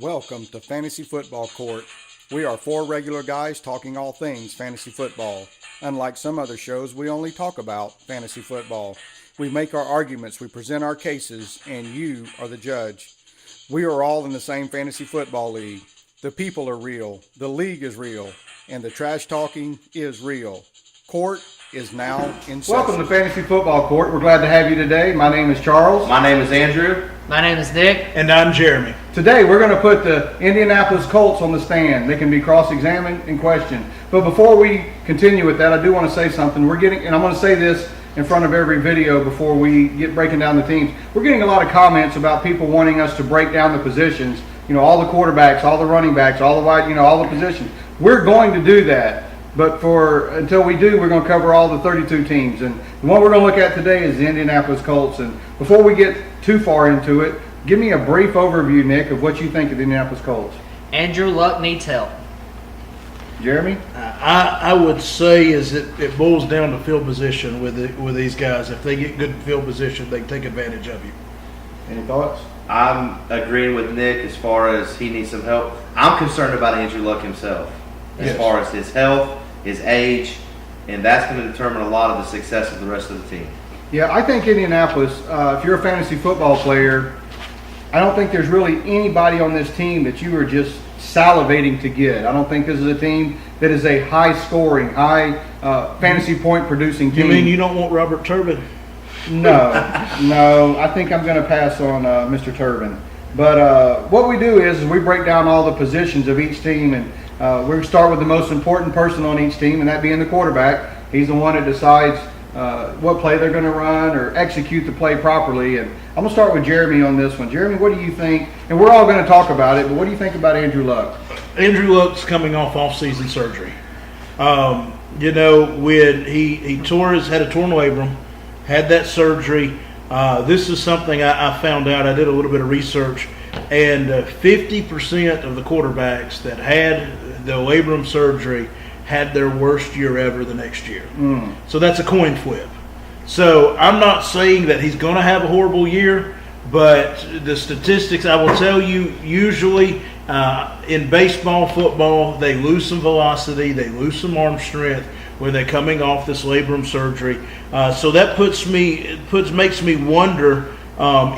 Welcome to Fantasy Football Court. We are four regular guys talking all things fantasy football. Unlike some other shows, we only talk about fantasy football. We make our arguments, we present our cases, and you are the judge. We are all in the same fantasy football league. The people are real, the league is real, and the trash talking is real. Court is now in session. Welcome to Fantasy Football Court. We're glad to have you today. My name is Charles. My name is Andrew. My name is Nick. And I'm Jeremy. Today we're going to put the Indianapolis Colts on the stand. They can be cross-examined and questioned. But before we continue with that, I do want to say something. And I'm going to say this in front of every video before we get breaking down the teams. We're getting a lot of comments about people wanting us to break down the positions. You know, all the quarterbacks, all the running backs, all the wide, all the positions. We're going to do that. But until we do, we're going to cover all the 32 teams. And the one we're going to look at today is the Indianapolis Colts. And before we get too far into it, give me a brief overview, Nick, of what you think of the Indianapolis Colts. Andrew Luck needs help. Jeremy? I would say it boils down to field position with these guys. If they get good field position, they can take advantage of you. Any thoughts? I'm agreeing with Nick as far as he needs some help. I'm concerned about Andrew Luck himself as far as his health, his age, and that's going to determine a lot of the success of the rest of the team. Yeah, I think Indianapolis, if you're a fantasy football player, I don't think there's really anybody on this team that you are just salivating to get. I don't think this is a team that is a high-scoring, fantasy point-producing team. You mean you don't want Robert Turbin? No. I think I'm going to pass on Mr. Turbin. But what we do is we break down all the positions of each team, and we're going to start with the most important person on each team, and that being the quarterback. He's the one that decides what play they're going to run or execute the play properly. And I'm going to start with Jeremy on this one. Jeremy, what do you think? And we're all going to talk about it, but what do you think about Andrew Luck? Andrew Luck's coming off season surgery. When he had a torn labrum, had that surgery. This is something I found out. I did a little bit of research, and 50% of the quarterbacks that had the labrum surgery had their worst year ever the next year. So that's a coin flip. So I'm not saying that he's going to have a horrible year, but the statistics, I will tell you, usually in baseball, football, they lose some velocity, they lose some arm strength when they're coming off this labrum surgery. So that makes me wonder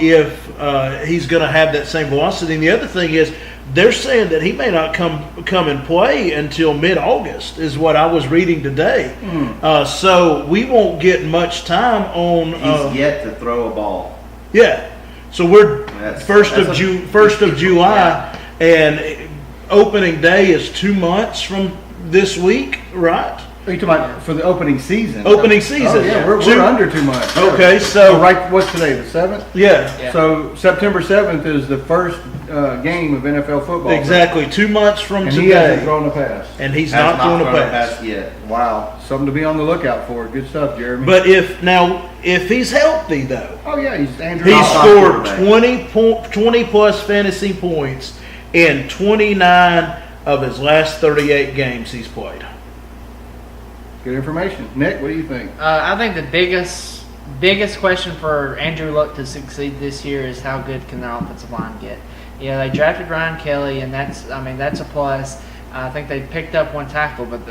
if he's going to have that same velocity. And the other thing is, they're saying that he may not come and play until mid-August, is what I was reading today. So we won't get much time on. He's yet to throw a ball. Yeah. So we're first of July, and opening day is 2 months from this week, right? Are you talking about for the opening season? Opening season. Oh, yeah, we're under 2 months. Okay, so right, what's today, the 7th? Yeah. So September 7th is the first game of NFL football. Exactly, 2 months from and today. He hasn't thrown a pass. And he's not throwing a pass yet. Wow, something to be on the lookout for. Good stuff, Jeremy. But if he's healthy though, he's Andrew. He scored 20 plus fantasy points in 29 of his last 38 games he's played. Good information. Nick, what do you think? I think the biggest question for Andrew Luck to succeed this year is how good can their offensive line get. Yeah, they drafted Ryan Kelly, and that's a plus. I think they picked up one tackle, but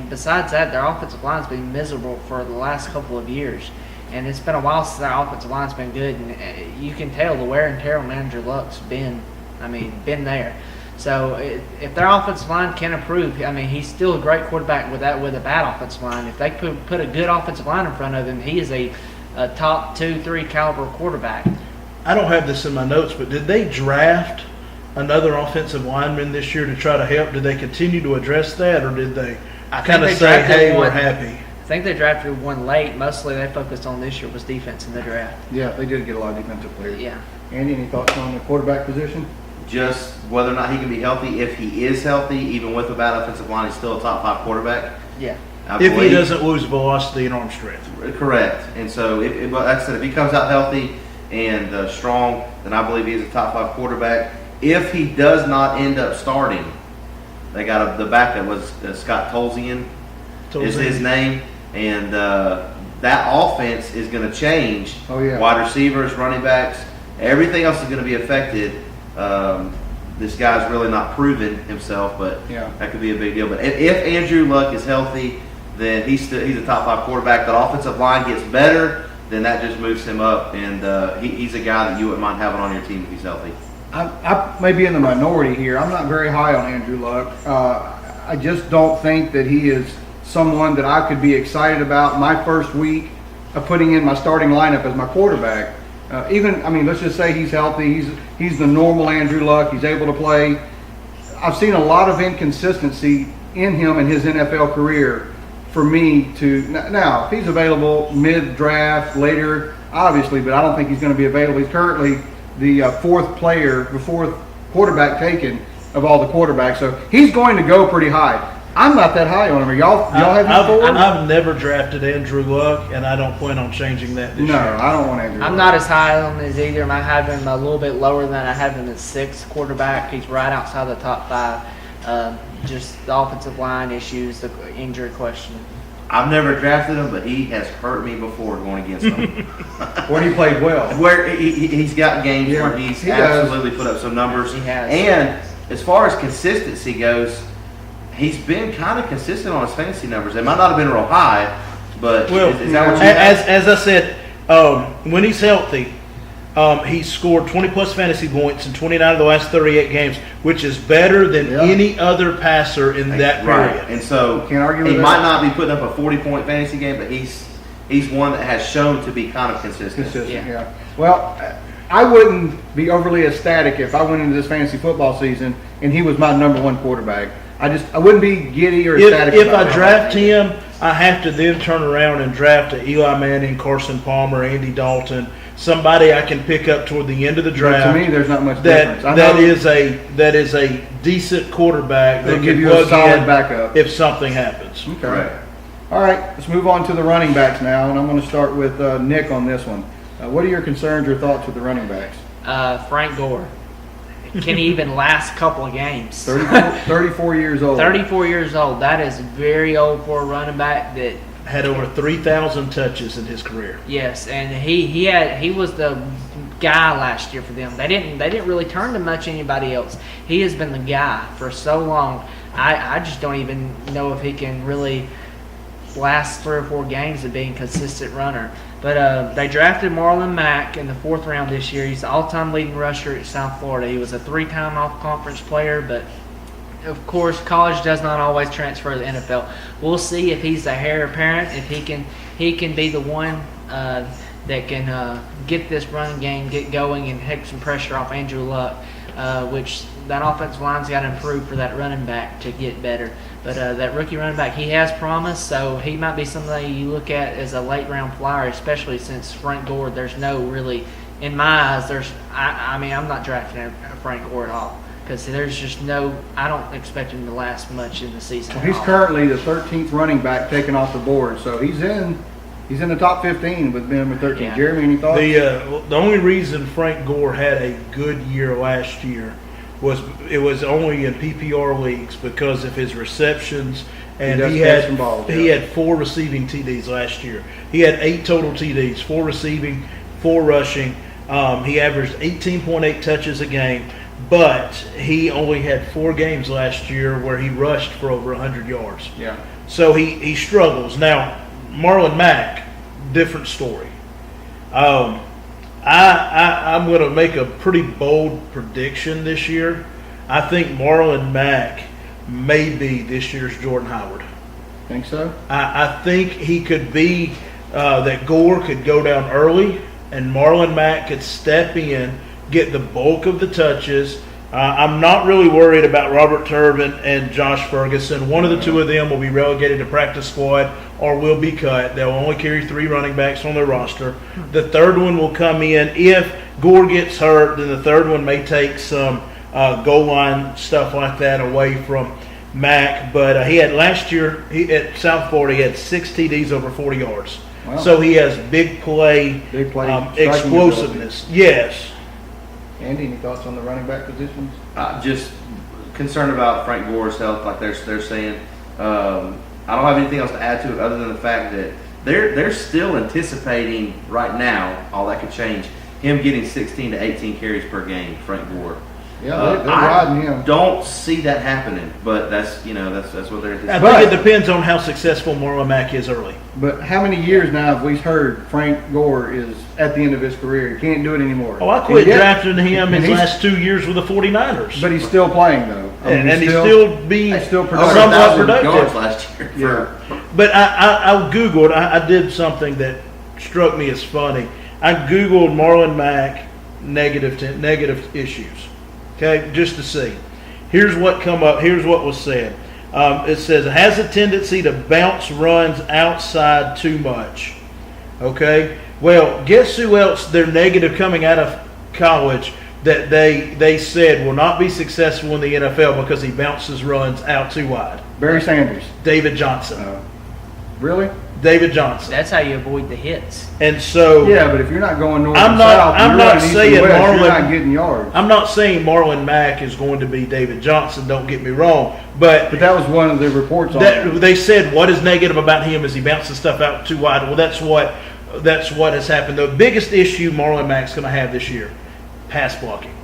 besides that, their offensive line's been miserable for the last couple of years, and it's been a while since their offensive line's been good, and you can tell the wear and tear on Andrew Luck's been there. So if their offensive line can improve, he's still a great quarterback with a bad offensive line. If they put a good offensive line in front of him, he is a top 2-3 caliber quarterback. I don't have this in my notes, but did they draft another offensive lineman this year to try to help? Did they continue to address that, or did they kind of say, hey, we're happy? I think they drafted one late. Mostly they focused on this year was defense in the draft. Yeah, they did get a lot of defensive players. Yeah. Andy, any thoughts on the quarterback position? Just whether or not he can be healthy. If he is healthy, even with a bad offensive line, he's still a top 5 quarterback. Yeah. If he doesn't lose velocity and arm strength. Correct. And so, like I said, if he comes out healthy and strong, then I believe he's a top 5 quarterback. If he does not end up starting, they got the backup was Scott Tolzien is his name, and that offense is going to change. Oh yeah. Wide receivers, running backs, everything else is going to be affected this guy's really not proven himself, but Yeah. that could be a big deal. But if Andrew Luck is healthy, then he's a top 5 quarterback. The offensive line gets better, then that just moves him up, and he's a guy that you wouldn't mind having on your team if he's healthy. I may be in the minority here. I'm not very high on Andrew Luck. I just don't think that he is someone that I could be excited about my first week of putting in my starting lineup as my quarterback. Let's just say he's healthy. He's the normal Andrew Luck. He's able to play. I've seen a lot of inconsistency in him in his NFL career for me to now. If he's available mid-draft, later, obviously, but I don't think he's going to be available. He's currently the fourth quarterback taken of all the quarterbacks, so he's going to go pretty high. I'm not that high on him. Y'all have him forward? I've never drafted Andrew Luck, and I don't plan on changing that this No, year. I don't want Andrew Luck. I'm not as high on him as either. I have him a little bit lower than I have him as 6th quarterback. He's right outside the top 5. Just the offensive line issues, the injury question. I've never drafted him, but he has hurt me before going against him. When he played well. Where he's got games Yeah, where he's he does. absolutely put up some numbers. He has. And as far as consistency goes, he's been kind of consistent on his fantasy numbers. They might not have been real high, but Well, is that what you have? as I said, when he's healthy, he's scored 20-plus fantasy points in 29 of the last 38 games, which is better than Yeah. any other passer in that period. Right. And so Can't argue with he that. might not be putting up a 40-point fantasy game, but he's one that has shown to be kind of consistent. Yeah. Well, I wouldn't be overly ecstatic if I went into this fantasy football season and he was my number 1 quarterback. I wouldn't be giddy or ecstatic. If about I that. draft him, I have to then turn around and draft a Eli Manning, Carson Palmer, Andy Dalton, somebody I can pick up toward the end of the But draft. to me, there's not much difference. I That know is a decent quarterback they'll that give can you a plug solid in backup. if something happens. Okay. Right. All right, let's move on to the running backs now, and I'm going to start with Nick on this one. What are your concerns or thoughts with the running backs? Frank Gore. Can he even last a couple of games? 34 years old. 34 years old. That is very old for a running back. That Had over 3,000 touches in his career. yes, and he was the guy last year for them. They didn't really turn to much anybody else. He has been the guy for so long. I just don't even know if he can really last 3 or 4 games of being a consistent runner. But they drafted Marlon Mack in the 4th round this year. He's the all-time leading rusher at South Florida. He was a 3-time all-conference player, but of course, college does not always transfer to the NFL. We'll see if he's the heir apparent, if he can be the one that can get this running game get going and take some pressure off Andrew Luck, which that offensive line's got to improve for that running back to get better. But that rookie running back, he has promise, so he might be somebody you look at as a late-round flyer, especially since Frank Gore, there's no really, in my eyes, I'm not drafting Frank Gore at all. Because there's just I don't expect him to last much in the season. Well, he's at all. currently the 13th running back taken off the board, so he's in the top 15 with being number 13. Yeah. Jeremy, any thoughts? The only reason Frank Gore had a good year last year was it was only in PPR leagues because of his receptions, and does he catch had some balls, he yeah. had 4 receiving TDs last year. He had 8 total TDs, 4 receiving, 4 rushing. He averaged 18.8 touches a game, but he only had 4 games last year where he rushed for over 100 yards. Yeah. So he struggles. Now, Marlon Mack, different story. I'm going to make a pretty bold prediction this year. I think Marlon Mack may be this year's Jordan Howard. Think so? I think he could be that Gore could go down early and Marlon Mack could step in, get the bulk of the touches. I'm not really worried about Robert Turbin and Josh Ferguson. One of the 2 of them will be relegated to practice squad or will be cut. They'll only carry 3 running backs on their roster. The 3rd one will come in. If Gore gets hurt, then the 3rd one may take some goal line stuff like that away from Mack. But he had last year at South Florida, he had 6 TDs over 40 yards. Wow. So he has big play, striking explosiveness. Yes. Andy, any thoughts on the running back positions? Just concerned about Frank Gore's health, like they're saying. I don't have anything else to add to it other than the fact that they're still anticipating right now, all that could change, him getting 16 to 18 carries per game, Frank Gore. Yeah, they're I riding him. don't see that happening, but that's what they're. I think it depends on how successful Marlon Mack is early. But how many years now have we heard Frank Gore is at the end of his career? He can't do it anymore. Oh, I quit And yet- drafting him and his he's- last 2 years with the 49ers. But he's still playing though. I mean, and he's still being he's still Over productive. somewhat 1,000 productive. yards last year. Yeah. But I Googled, I did something that struck me as funny. I Googled Marlon Mack negative issues, okay, just to see. Here's what come up. Here's what was said. It says it has a tendency to bounce runs outside too much. Okay. Well, guess who else they're negative coming out of college that they said will not be successful in the NFL because he bounces runs out too wide? Barry Sanders. David Johnson. Really? David Johnson. That's how you avoid the hits. And so Yeah, but if you're not going north I'm and not- south, I'm you're not running east saying and west, Marlon- you're not getting yards. I'm not saying Marlon Mack is going to be David Johnson. Don't get me wrong, but But that was one of the reports on that, it. they said what is negative about him is he bounces stuff out too wide. Well, that's what has happened. The biggest issue Marlon Mack's going to have this year, pass blocking.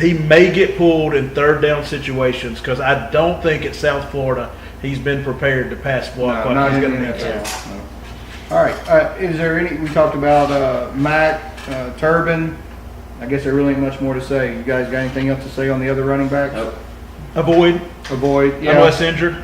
He may get pulled in third down situations because I don't think at South Florida he's been prepared to pass block No, like not he's in going the to need to. NFL. No. All right. Is there any? We talked about Mack, Turbin. I guess there really ain't much more to say. You guys got anything else to say on the other running backs? Nope. Avoid Avoid. Yeah. unless injured.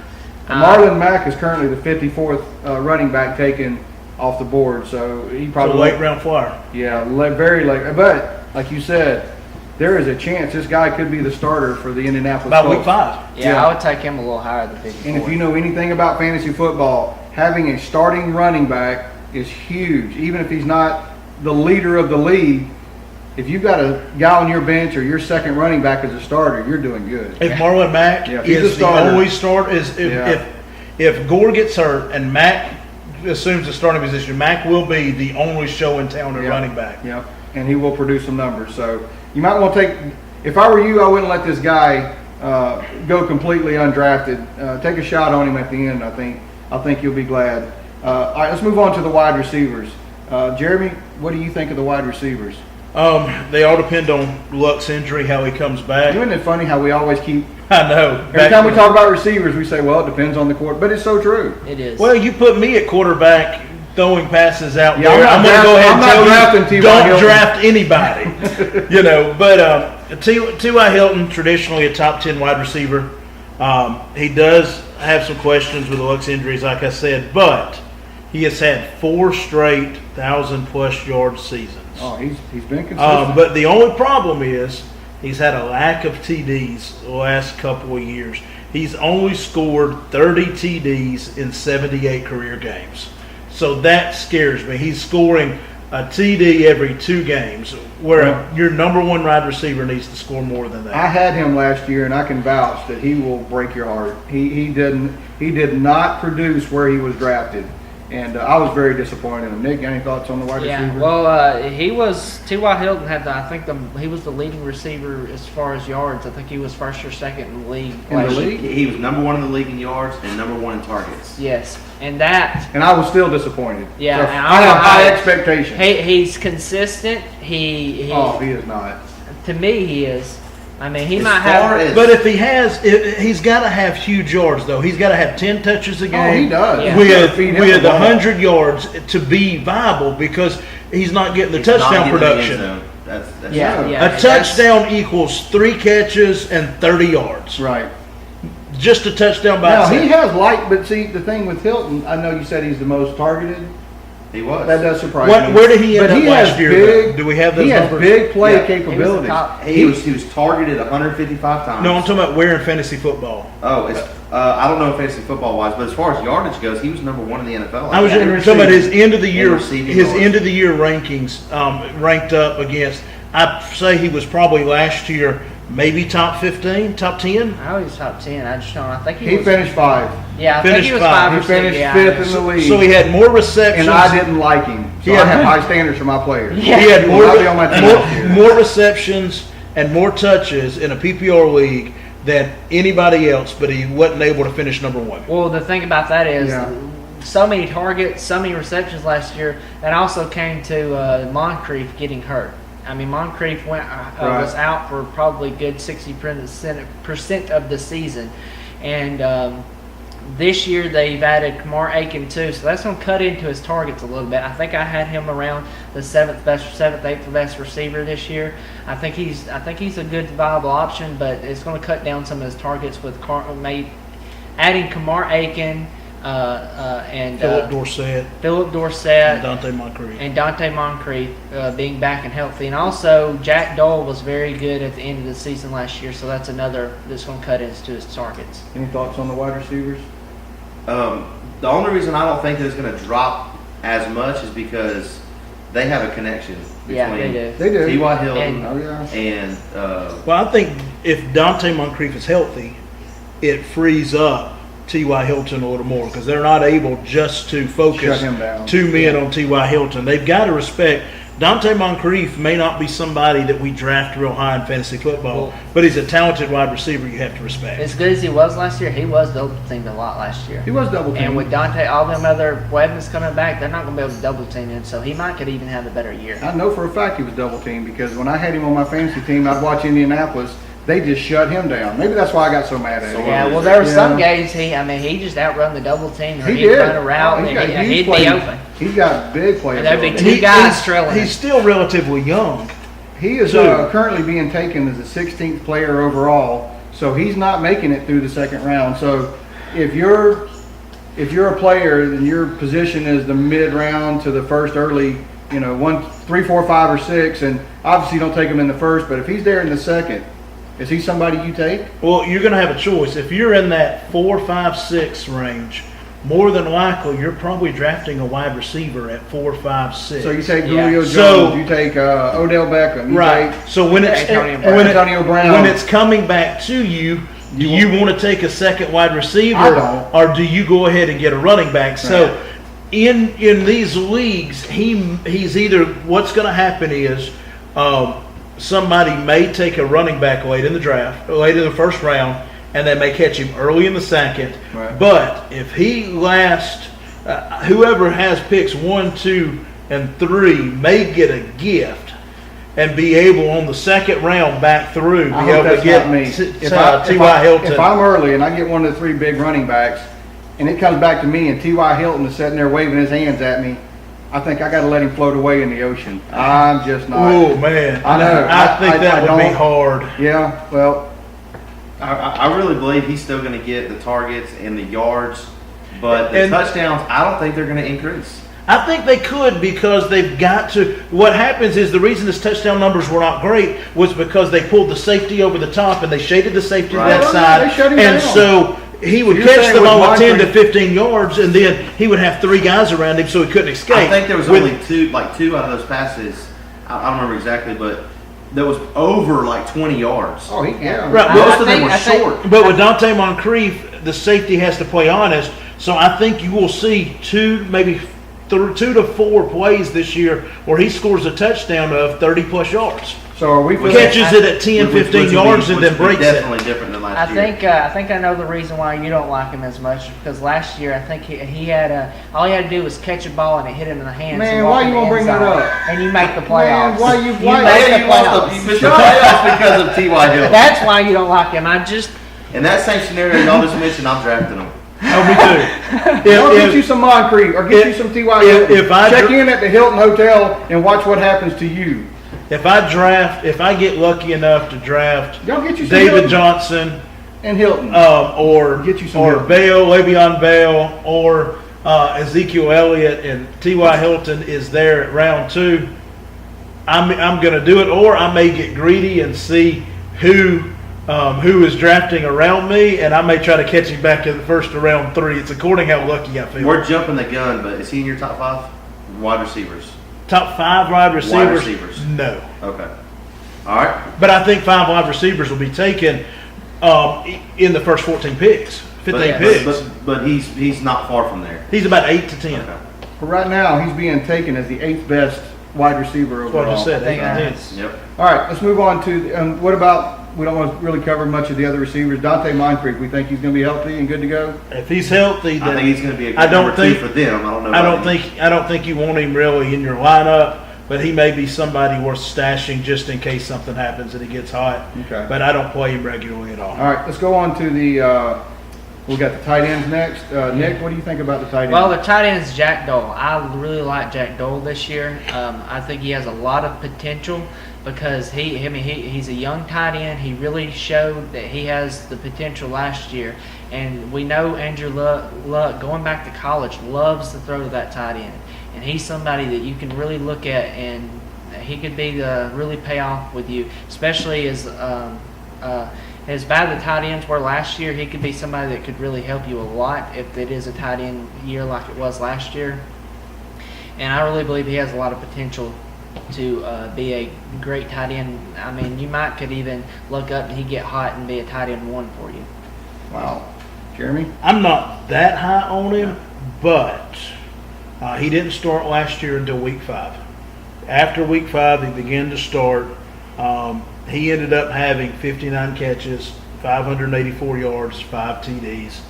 Marlon Mack is currently the 54th running back taken off the board, so he So probably late round flyer. Yeah, very late. But like you said, there is a chance this guy could be the starter for the Indianapolis About Colts. week 5. Yeah, Yeah. I would take him a little higher than 54. And if you know anything about fantasy football, having a starting running back is huge. Even if he's not the leader of the league, if you've got a guy on your bench or your second running back as a starter, you're doing good. If Marlon Mack Yeah, if he's a is the starter. only starter, Yeah. if Gore gets hurt and Mack assumes the starting position, Mack will be the only show in town at Yeah. running back. Yeah, and he will produce some numbers. So you might want to take. If I were you, I wouldn't let this guy go completely undrafted. Take a shot on him at the end. I think you'll be glad. All right, let's move on to the wide receivers. Jeremy, what do you think of the wide receivers? They all depend on Luck's injury, how he comes back. Isn't it funny how we always keep I know. every time we talk about receivers, we say, well, it depends on the court, but it's so true. It is. Well, you put me at quarterback throwing passes out Yeah, there. I'm I'm not going to go ahead I'm and not tell drafting you, T.Y. don't Hilton. draft anybody. But T.Y. Hilton, traditionally a top 10 wide receiver. He does have some questions with the Luck's injuries, like I said, but he has had 4 straight 1,000-plus yard seasons. Oh, he's been consistent. But the only problem is he's had a lack of TDs the last couple of years. He's only scored 30 TDs in 78 career games. So that scares me. He's scoring a TD every 2 games, where your number one wide receiver needs to score more than that. I had him last year, and I can vouch that he will break your heart. He did not produce where he was drafted, and I was very disappointed in him. Nick, any thoughts on the wide Yeah, receiver? well, T.Y. Hilton had, he was the leading receiver as far as yards. I think he was first or second in the league. In the last year. league? He was number 1 in the league in yards and number 1 in targets. Yes, and that And I was still disappointed. Yeah, So and I have high expectations. he's consistent. He Oh, he is not. to me he is. I mean, he As might far have. as- But if he has, he's got to have huge yards, though. He's got to have 10 touches a game. Oh, he does. Yeah. You gotta With, feed him with the ball. 100 yards to be viable because he's not getting the He's not touchdown getting in the end production. zone. That's Yeah, Yeah. yeah. A and that's- touchdown equals 3 catches and 30 yards. Right. Just a touchdown by Now, itself. he has light, but see, the thing with Hilton, I know you said he's the most targeted. He was. That does surprise me. Where did he end But up he last has year? big- though? Do we have those He has numbers? big play Yeah. He was the capabilities. top. He was targeted 155 times. No, I'm talking about where in fantasy football. Oh, it's I don't know fantasy football wise, but as far as yardage goes, he was number 1 in the NFL. I was Yeah, talking about his end of the year, receiving his yards. end of the year rankings ranked up against. I'd say he was probably last year maybe top 15, top 10. I know he's top 10. I just don't. I think He was. finished 5, Yeah, I think finished he was 5. 5 He or 6. finished Yeah, 5th in the league. So he had more receptions. and I didn't like him. So Yeah. I have high standards for my players. Yeah. He had He will more, not be on my team this year. more receptions and more touches in a PPR league than anybody else, but he wasn't able to finish number 1. Well, the thing about that is, Yeah. so many targets, so many receptions last year, and also came to Moncrief getting hurt. I mean, Moncrief was Right. out for probably good 60% of the season, and this year they've added Kamar Aiken too, so that's going to cut into his targets a little bit. I think I had him around the seventh, eighth best receiver this year. I think he's a good viable option, but it's going to cut down some of his targets with adding Kamar Aiken and Philip Dorsett, and Dante Moncrief. Dante Moncrief being back and healthy, and also Jack Dole was very good at the end of the season last year, so that's another that's going to cut into his targets. Any thoughts on the wide receivers? The only reason I don't think that it's going to drop as much is because they have a connection between Yeah, they do. They do. T.Y. Hilton Oh yeah. and Well, I think if Dante Moncrief is healthy, it frees up T.Y. Hilton a little more because they're not able just to focus Shut him down. 2 men on T.Y. Hilton. They've got to respect Dante Moncrief may not be somebody that we draft real high in fantasy football, Well, but he's a talented wide receiver you have to respect. As good as he was last year, he was double teamed a lot last year. He was double teamed. And with Dante, all them other weapons coming back, they're not going to be able to double team him, so he could even have a better year. I know for a fact he was double teamed because when I had him on my fantasy team, I'd watch Indianapolis. They just shut him down. Maybe that's why I got so mad at him. Yeah, well, there were some Yeah. games he just outrun the double team, or He he'd did. run a route, Oh, and huge he'd plays. be open. He's got big playability. And there'd be And two guys trailing him. He's still relatively young. He is Two. currently being taken as the 16th player overall, so he's not making it through the second round. So if you're a player and your position is the mid round to the first early, 1, 3, 4, 5, or 6, and obviously you don't take him in the first, but if he's there in the second, is he somebody you take? Well, you're going to have a choice. If you're in that 4, 5, 6 range, more than likely you're probably drafting a wide receiver at 4, 5, 6. So you take Yeah. Julio Jones, So- you take Odell Beckham, you Right. take So when it's Antonio Brown. when it's coming back to you, do you want to take a second wide receiver, I don't. or do you go ahead and get a running back? So in these leagues, he's either what's going to happen is somebody may take a running back late in the draft, late in the first round, and they may catch him early in the second. Right. But if he lasts, whoever has picks 1, 2, and 3 may get a gift and be able on the second round back through I be hope able to that's get not me. T.Y. Hilton. If I'm early and I get one of the 3 big running backs, and it comes back to me and T.Y. Hilton is sitting there waving his hands at me, I think I got to let him float away in the ocean. I'm just not. Oh man, I know. I think that would be don't- hard. Yeah, well, I really believe he's still going to get the targets and the yards, but the And- touchdowns, I don't think they're going to increase. I think they could because they've got to. What happens is the reason his touchdown numbers were not great was because they pulled the safety over the top and they shaded the safety Right. to that Well, side, they shut him and down. so he would You're catch saying the with ball at 10 to Moncrief- 15 yards, and then he would have 3 guys around him, so he couldn't escape. I think there was With- only two out of those passes. I don't remember exactly, but that was over like 20 yards. oh, yeah. Right. Most of them were I think- short. But with Dante Moncrief, the safety has to play honest. So I think you will see 2 to 4 plays this year where he scores a touchdown of 30 plus yards. So are we feeling? Catches it at 10, 15 yards and then breaks it. Definitely different than last year. I think I know the reason why you don't like him as much because last year I think he had all he had to do was catch a ball and it hit him in the hands. Man, and walk why in you the gonna bring end that zone, up? And you make the playoffs. Man, why you- why- make Yeah, the you missed the playoffs because of T.Y. Hill. That's why you don't like him. I just In that same scenario y'all just mentioned, I'm drafting him. Oh, me too. I'll get If- you some Moncrief or get you some T.Y. Hilton. if I Check dr- in at the Hilton Hotel and watch what happens to you. if I get lucky enough to draft Y'all get you some David Hilton Johnson, and Hilton. or Get you some or Hilton. Bale, Le'Veon Bell, or Ezekiel Elliott, and T.Y. Hilton is there at round 2, I'm going to do it. Or I may get greedy and see who is drafting around me, and I may try to catch him back in the first of round 3. It's according how lucky I feel. We're jumping the gun, but is he in your top 5 wide receivers? Top 5 wide receivers? Wide receivers. No. Okay. All right. But I think 5 wide receivers will be taken in the first 14 picks, 15 picks. But he's not far from there. He's about 8 to 10. Okay. But right now, he's being taken as the 8th best wide receiver That's what I overall. just said. I think 8 to 10. that's- Yep. All right, let's move on to what about? We don't want to really cover much of the other receivers. Dante Moncrief, we think he's going to be healthy and good to go. If he's healthy, then I think he's going to be a good I don't number think- 2 for them. I don't know. I about don't him. think you want him really in your lineup. but he may be somebody worth stashing just in case something happens and he gets hot. Okay. But I don't play him regularly at all. All right, let's go on to the. We got the tight ends next. Nick, what do you think about the tight end? Well, the tight end is Jack Dole. I really like Jack Dole this year. I think he has a lot of potential because he's a young tight end. He really showed that he has the potential last year. And we know Andrew Luck, going back to college, loves to throw to that tight end. And he's somebody that you can really look at, and he could be really pay off with you, especially as bad the tight ends were last year. He could be somebody that could really help you a lot if it is a tight end year like it was last year. And I really believe he has a lot of potential to be a great tight end. I mean, you could even look up and he get hot and be a tight end 1 for you. Wow. Jeremy? I'm not that high on him, but he didn't start last year until week 5. After week 5, he began to start. He ended up having 59 catches, 584 yards, 5 TDs.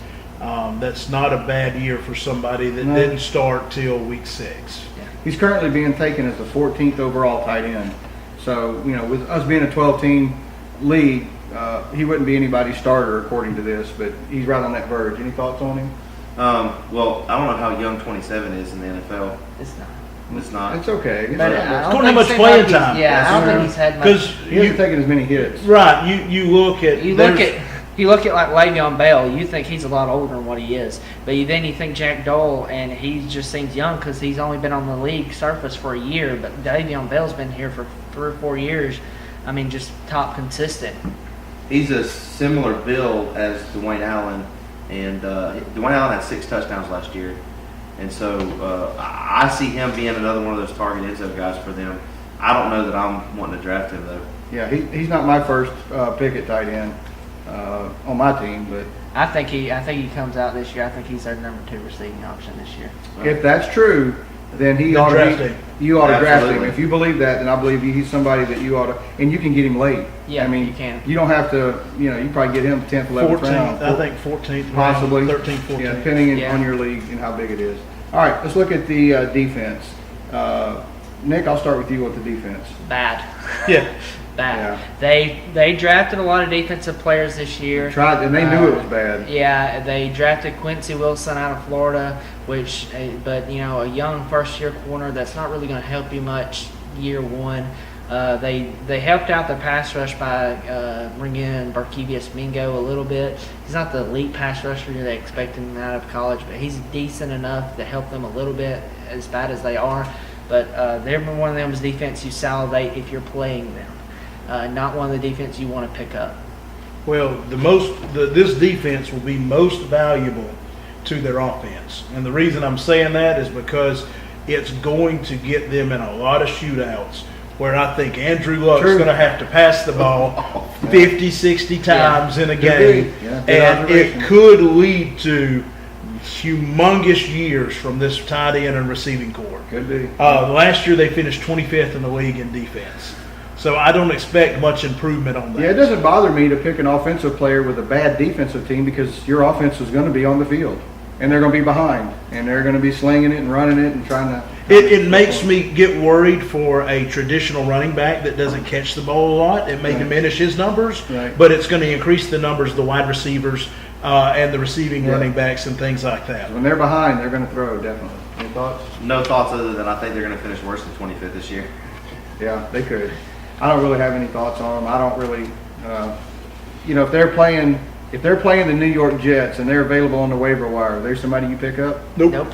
That's not a bad year for somebody that didn't start till week 6. He's currently being taken as the 14th overall tight end. So, with us being a 12-team league, he wouldn't be anybody's starter according to this, but he's right on that verge. Any thoughts on him? Well, I don't know how young 27 is in the NFL. It's not. It's not. It's okay. But I Don't don't have think much seems playing like he's- time. Yeah, I don't think he's had much. Because He hasn't taken as many hits. right, you look at You look at like Le'Veon Bell, you think he's a lot older than what he is, but then you think Jack Dole, and he just seems young because he's only been on the league surface for a year. But Le'Veon Bell's been here for 3 or 4 years. I mean, just top consistent. He's a similar build as Dwayne Allen, and Dwayne Allen had 6 touchdowns last year, and so I see him being another one of those target end zone guys for them. I don't know that I'm wanting to draft him though. Yeah, he's not my first pick at tight end on my team, but I think he comes out this year. I think he's their number 2 receiving option this year. if that's true, then Then ought to draft be, him. you ought to draft him. Absolutely. If you believe that, then I believe he's somebody that you ought to, and you can get him late. Yeah, I mean, you can. You don't have to, you probably get him 10th, 11th 14th, round. I think 14th, Possibly. 13th, 14th. Yeah, depending Yeah. on your league and how big it is. All right, let's look at the defense. Nick, I'll start with you with the defense. Bad. Yeah. Bad. They drafted a lot of defensive players this year. Tried, and they knew it was bad. Yeah, they drafted Quincy Wilson out of Florida, but a young first-year corner that's not really going to help you much year 1. They helped out the pass rush by bringing in Barkevius Mingo a little bit. He's not the elite pass rusher they expect him out of college, but he's decent enough to help them a little bit, as bad as they are. But they're one of them defense you salivate if you're playing them. Not one of the defense you want to pick up. Well, this defense will be most valuable to their offense. And the reason I'm saying that is because it's going to get them in a lot of shootouts where I think Andrew Luck's True. going to have to pass the ball 50, 60 times in a Could game. be. Yeah, good And observation. it could lead to humongous years from this tight end and receiving core. Could be. Last year they finished 25th in the league in defense. So I don't expect much improvement on that. Yeah, it doesn't bother me to pick an offensive player with a bad defensive team because your offense is going to be on the field. And they're going to be behind. And they're going to be slinging it and running it and trying to. It makes me get worried for a traditional running back that doesn't catch the ball a lot. It may Right. diminish his numbers, Right. but it's going to increase the numbers of the wide receivers and the receiving Yeah. running backs and things like that. When they're behind, they're going to throw, definitely. Any thoughts? No thoughts other than I think they're going to finish worse than 25th this year. Yeah, they could. I don't really have any thoughts on them. I don't really, if they're playing the New York Jets and they're available on the waiver wire, there's somebody you pick up? Nope.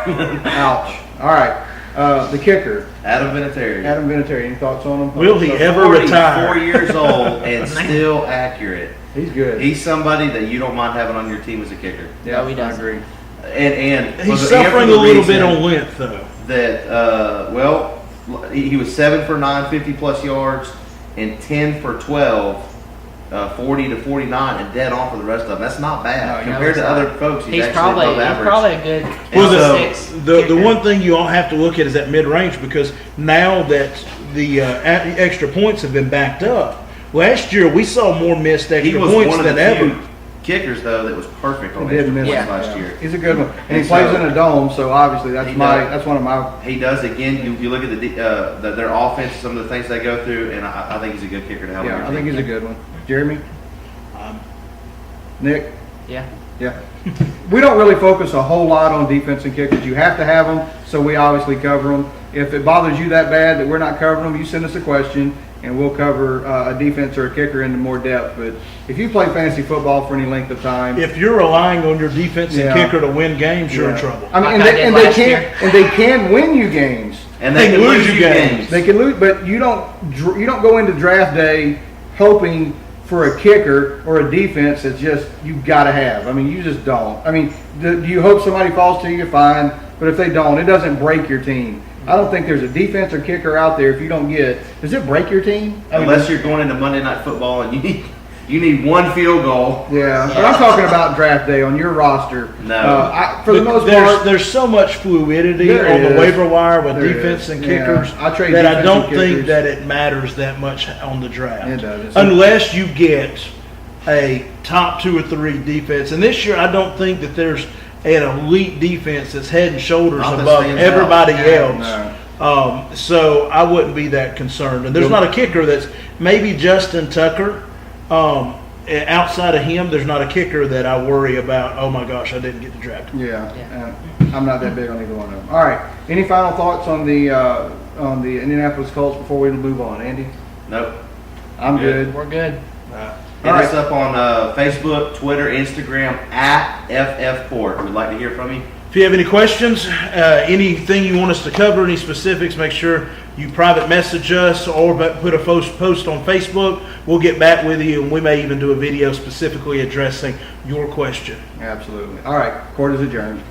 Ouch. All right. The kicker, Adam Vinatieri. Adam Vinatieri. Any thoughts on him? Will he ever 4 retire? years old and still accurate. He's good. He's somebody that you don't mind having on your team as a kicker. yeah, No, he I doesn't. agree. And He's for suffering the a little bit reason on length, though. That he was 7 for 9, 50 plus yards, and 10 for 12, 40 to 49, and dead on for the rest of them. That's not bad No, compared it's to not. other folks. He's actually probably above average. a good Well, so- 6 The kicker. one thing you all have to look at is that mid-range, because now that the extra points have been backed up, last year we saw more missed He extra was points one of than the ever. few. kickers though that was perfect on He did extra miss points it, last yeah. year. He's a good one, and he And plays so- in a dome, so obviously He does. that's one of my. He does again. You look at their offense, some of the things they go through, and I think he's a good kicker to have. on Yeah, your I think team. he's a good one. Jeremy, Nick. Yeah. Yeah. We don't really focus a whole lot on defense and kickers. You have to have them, so we obviously cover them. If it bothers you that bad that we're not covering them, you send us a question, and we'll cover a defense or a kicker into more depth. But if you play fantasy football for any length of time, If you're relying on your defense and Yeah. kicker to win games, you're in yeah. trouble. I mean, Like and I they, did and they last can year. and they can win you games. And they can lose you games. They can lose, but you don't go into draft day hoping for a kicker or a defense that's just you got to have. I mean, you just don't. I mean, do you hope somebody falls to you? Fine, but if they don't, it doesn't break your team. I don't think there's a defense or kicker out there if you don't get. Does it break your team? I mean, Unless you're going into Monday Night Football and you need one field goal. yeah, but I'm talking about draft day on your roster. No. For the But most there's, part, there's so much fluidity There on the is. waiver wire with There defense is. and Yeah. kickers I trade that I defense don't and think kickers. that it matters that much on the draft. It doesn't. Unless you get a top 2 or 3 defense. And this year, I don't think that there's an elite defense that's head and shoulders Not that above stands out. everybody No. else. So I wouldn't be that concerned. And there's not a kicker that's maybe Justin Tucker. Outside of him, there's not a kicker that I worry about. Oh my gosh, I didn't get drafted. Yeah, I'm not that big on either one of them. All right, any final thoughts on the Indianapolis Colts before we move on, Andy? Nope. I'm good. We're good. Hit All us right. up on Facebook, Twitter, Instagram at FF Court. We'd like to hear from you. If you have any questions, anything you want us to cover, any specifics, make sure you private message us or put a post on Facebook. We'll get back with you, and we may even do a video specifically addressing your question. Absolutely. All right, court is adjourned.